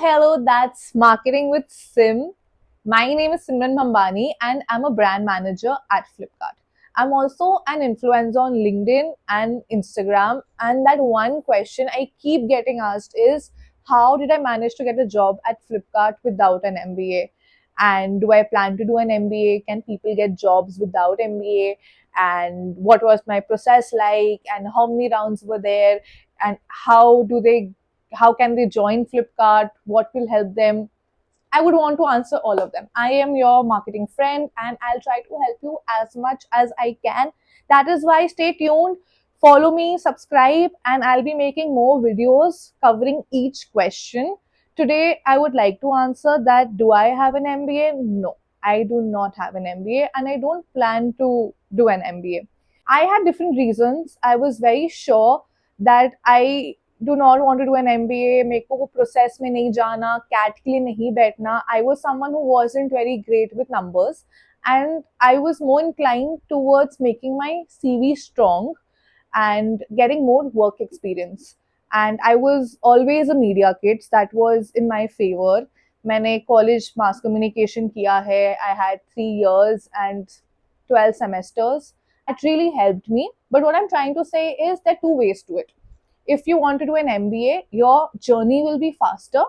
Hello, that's Marketing with Sim. My name is Simran Bhambani and I'm a brand manager at Flipkart. I'm also an influencer on LinkedIn and Instagram. And that one question I keep getting asked is how did I manage to get a job at Flipkart without an MBA? And do I plan to do an MBA? Can people get jobs without MBA? And what was my process like? And how many rounds were there? And how can they join Flipkart? What will help them? I would want to answer all of them. I am your marketing friend and I'll try to help you as much as I can. That is why stay tuned, follow me, subscribe, and I'll be making more videos covering each question. Today, I would like to answer that do I have an MBA? No, I do not have an MBA and I don't plan to do an MBA. I had different reasons. I was very sure that I do not want to do an MBA. मेरे को वो process में नहीं जाना, CAT के लिए नहीं बैठना. I was someone who wasn't very great with numbers, and I was more inclined towards making my CV strong and getting more work experience. And I was always a media kid. That was in my favor. मैंने college mass communication किया है. I had 3 years and 12 semesters. That really helped me. But what I'm trying to say is there are two ways to it. If you want to do an MBA, your journey will be faster.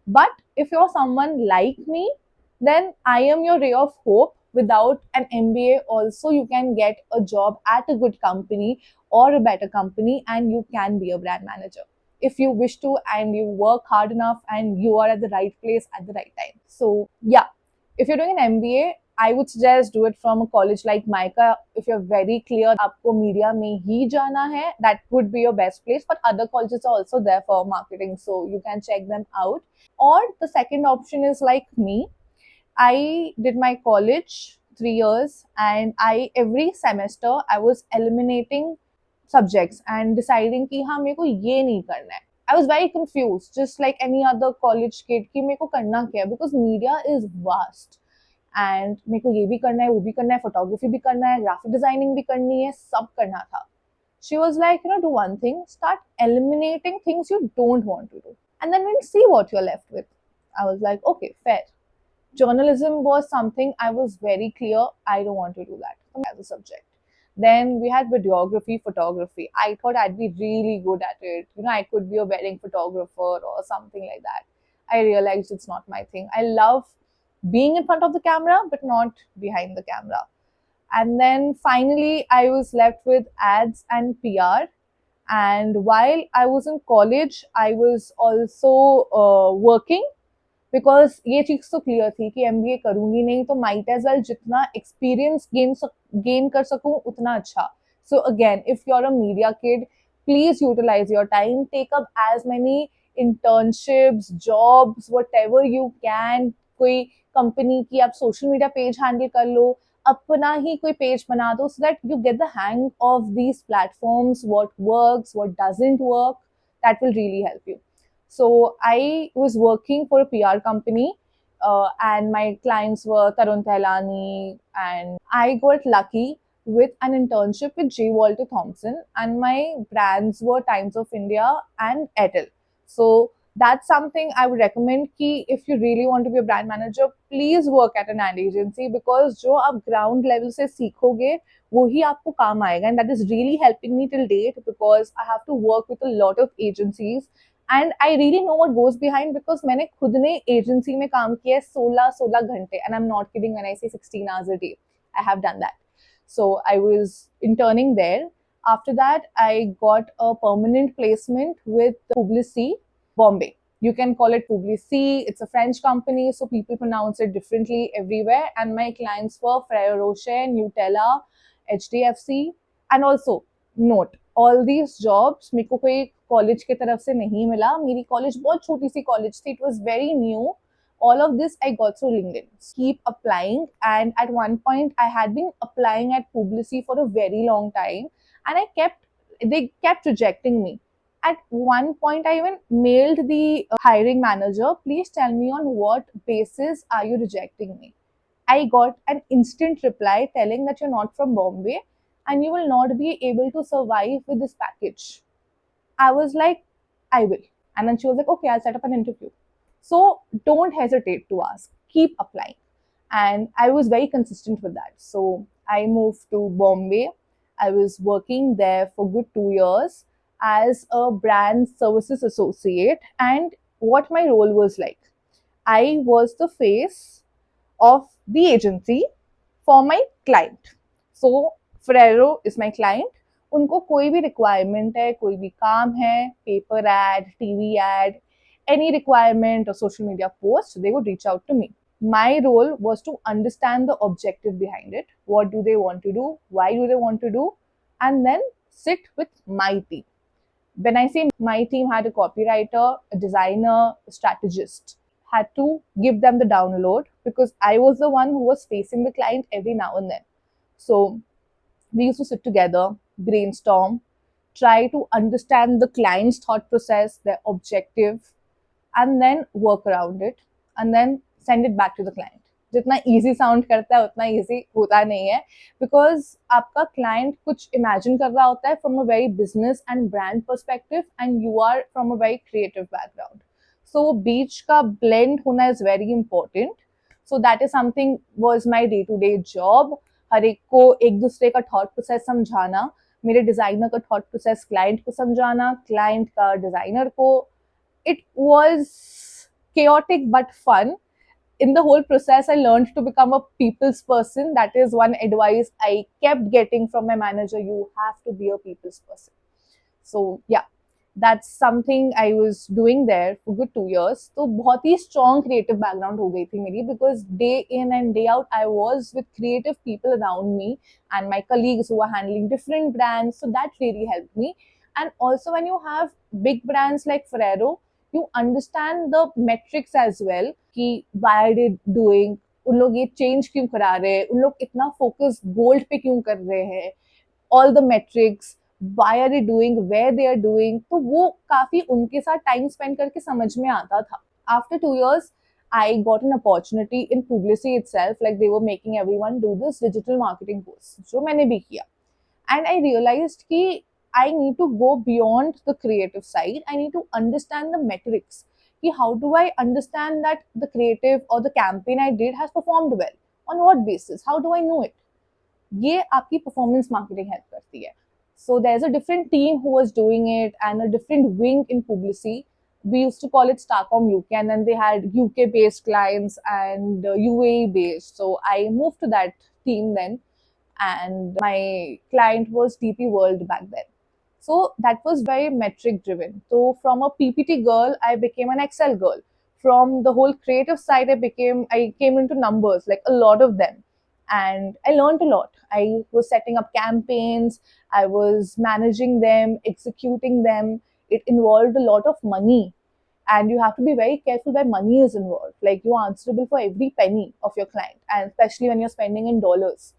But if you're someone like me, then I am your ray of hope. Without an MBA, also, you can get a job at a good company or a better company and you can be a brand manager if you wish to and you work hard enough and you are at the right place at the right time. So, yeah, if you're doing an MBA, I would suggest do it from a college like Micah. If you're very clear, आपको media में ही जाना है, that would be your best place. But other colleges are also there for marketing, so you can check them out. Or the second option is like me. I did my college 3 years, and I every semester I was eliminating subjects and deciding कि हाँ मेरे को ये नहीं करना है. I was very confused, just like any other college kid कि मेरे को करना क्या है, because media is vast and मेरे को ये भी करना है, वो भी करना है, photography भी करना है, graphic designing भी करनी है, सब करना था. She was like, do one thing, start eliminating things you don't want to do, and then we'll see what you're left with. I was like, okay, fair. Journalism was something I was very clear I don't want to do that as a subject. Then we had videography, photography. I thought I'd be really good at it. I could be a wedding photographer or something like that. I realized it's not my thing. I love being in front of the camera, but not behind the camera. And then finally, I was left with ads and PR. And while I was in college, I was also working, because ये चीज तो clear थी कि MBA करूंगी नहीं तो might as well जितना experience gain कर सकूं उतना अच्छा. So again if you are a media kid, please utilise your time, take up as many internships, jobs, what you can. कोई कंपनी की आप सोशल मीडिया पेज हैंडल कर लो, अपना ही कोई पेज बना दो, so that you get the hang of these platforms, what works, what doesn't work. That will really help you. So I was working for a PR company, and my clients were Tarun Tehlani, and I got lucky with an internship with J. Walter Thompson, and my brands were Times of India and Airtel. So that's something I would recommend ki if you really want to be a brand manager, please work at an ad agency, because जो आप ground level से सीखोगे वही आपको काम आएगा. And that is really helping me till date, because I have to work with a lot of agencies and I really know what goes behind, because मैंने खुद ने agency में काम किया है 16 घंटे, and I'm not kidding when I say 16 hours a day. I have done that. So I was interning there. After that, I got a permanent placement with Publicis Bombay. You can call it Publicis. It's a French company, so people pronounce it differently everywhere. And my clients were Ferrero Rocher, Nutella, HDFC, and also note all these jobs मेरे को कोई college की तरफ से नहीं मिला. मेरी college बहुत छोटी सी कॉलेज थी. It was very new. All of this I got through LinkedIn. Keep applying, and at one point I had been applying at Publicis for a very long time, and they kept rejecting me. At one point, I even mailed the hiring manager, please tell me on what basis are you rejecting me. I got an instant reply telling that you're not from Bombay and you will not be able to survive with this package. I was like, I will. And then she was like, okay, I'll set up an interview. So don't hesitate to ask, keep applying. And I was very consistent with that. So I moved to Bombay. I was working there for good 2 years as a brand services associate. And what my role was like, I was the face of the agency for my client. So Ferrero is my client. उनको कोई भी requirement है, कोई भी काम है, paper ad, TV ad, any requirement or social media post, they would reach out to me. My role was to understand the objective behind it. What do they want to do? Why do they want to do? And then sit with my team. When I say my team had a copywriter, a designer, a strategist, had to give them the download because I was the one who was facing the client every now and then. So we used to sit together, brainstorm, try to understand the client's thought process, their objective, and then work around it, and then send it back to the client. जितना easy sound करता है उतना easy होता नहीं है, because आपका client कुछ imagine कर रहा होता है from a very business and brand perspective, and you are from a very creative background. So बीच का blend होना is very important. So that is something was my day to day job. हर एक को एक दूसरे का thought process समझाना, मेरे designer का thought process क्लाइंट को समझाना, क्लाइंट का डिजाइनर को. It was chaotic but fun. In the whole process, I learned to become a people's person. That is one advice I kept getting from my manager. You have to be a people's person. So yeah, that's something I was doing there for good 2 years. तो बहुत ही strong creative background हो गई थी मेरी, because day in and day out I was with creative people around me and my colleagues who were handling different brands. So that really helped me. And also when you have big brands like Ferrero, you understand the metrics as well कि why are they doing, उन लोग ये change क्यों करा रहे हैं, उन लोग इतना focus gold पे क्यों कर रहे हैं, all the metrics, why are they doing, where they are doing. तो वो काफी उनके साथ टाइम स्पेंड करके समझ में आता था. After 2 years, I got an opportunity in Publicity itself, like they were making everyone do this digital marketing course, जो मैंने भी किया. And I realized कि I need to go beyond the creative side. I need to understand the metrics. कि how do I understand that the creative or the campaign I did has performed well? On what basis? How do I know it? ये आपकी performance marketing help करती है. So there's a different team who was doing it and a different wing in Publicity. We used to call it Starcom UK, and then they had UK based clients and UAE based. So I moved to that team then, and my client was DP World back then. So that was very metric driven. So from a PPT girl, I became an Excel girl. From the whole creative side, I came into numbers, like a lot of them. And I learned a lot. I was setting up campaigns, I was managing them, executing them. It involved a lot of money. And you have to be very careful where money is involved. Like you're answerable for every penny of your client, and especially when you're spending in dollars.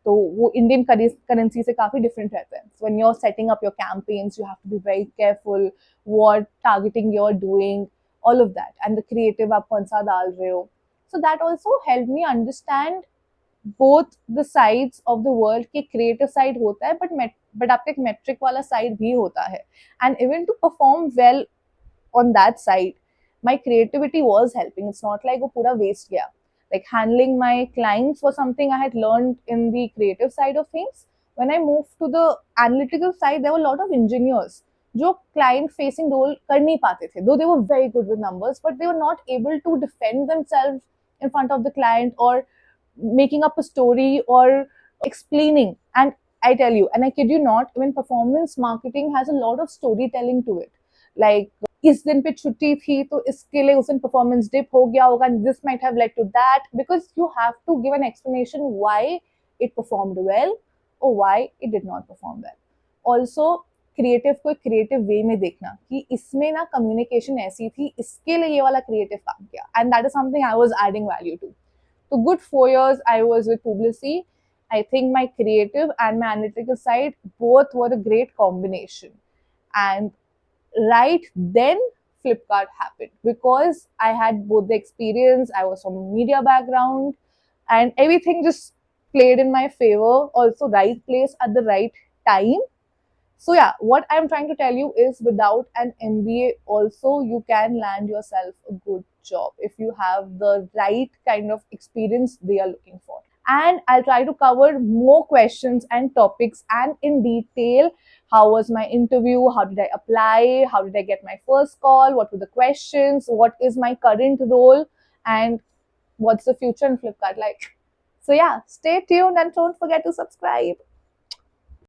तो वो Indian currency से काफी different रहता है. When you are setting up your campaigns, you have to be very careful what targeting you are doing, all of that, and the creative आप कौन सा डाल रहे हो. So that also help me understand both the sides of the world. के creative side होता है but आपका एक मेट्रिक वाला साइड भी होता है. And even to perform well on that side, my creativity was helping. It's not like वो पूरा waste गया. Like handling my clients was something I had learned in the creative side of things. When I moved to the analytical side, there were a lot of engineers जो client facing role कर नहीं पाते थे. Though they were very good with numbers, but they were not able to defend themselves in front of the client, or making up a story, or explaining. And I tell you, and I kid you not, even performance marketing has a lot of storytelling to it. Like इस दिन पे छुट्टी थी तो इसके लिए उस दिन परफॉर्मेंस डिप हो गया होगा, this might have led to that, because you have to give an explanation why it performed well और why it did not perform well. Also creative को क्रिएटिव वे में देखना कि इसमें ना कम्युनिकेशन ऐसी थी, इसके लिए ये वाला क्रिएटिव काम किया, and that is something I was adding value to. तो good 4 years I was with Publicity. I think my creative and my analytical side both were a great combination. And right then Flipkart happened, because I had both the experience, I was from a media background, and everything just played in my favor. Also right place at the right time. So yeah, what I'm trying to tell you is without an MBA also you can land yourself a good job if you have the right kind of experience they are looking for. And I'll try to cover more questions and topics and in detail. How was my interview? How did I apply? How did I get my first call? What were the questions? What is my current role? And what's the future in Flipkart like? So, yeah, stay tuned and don't forget to subscribe.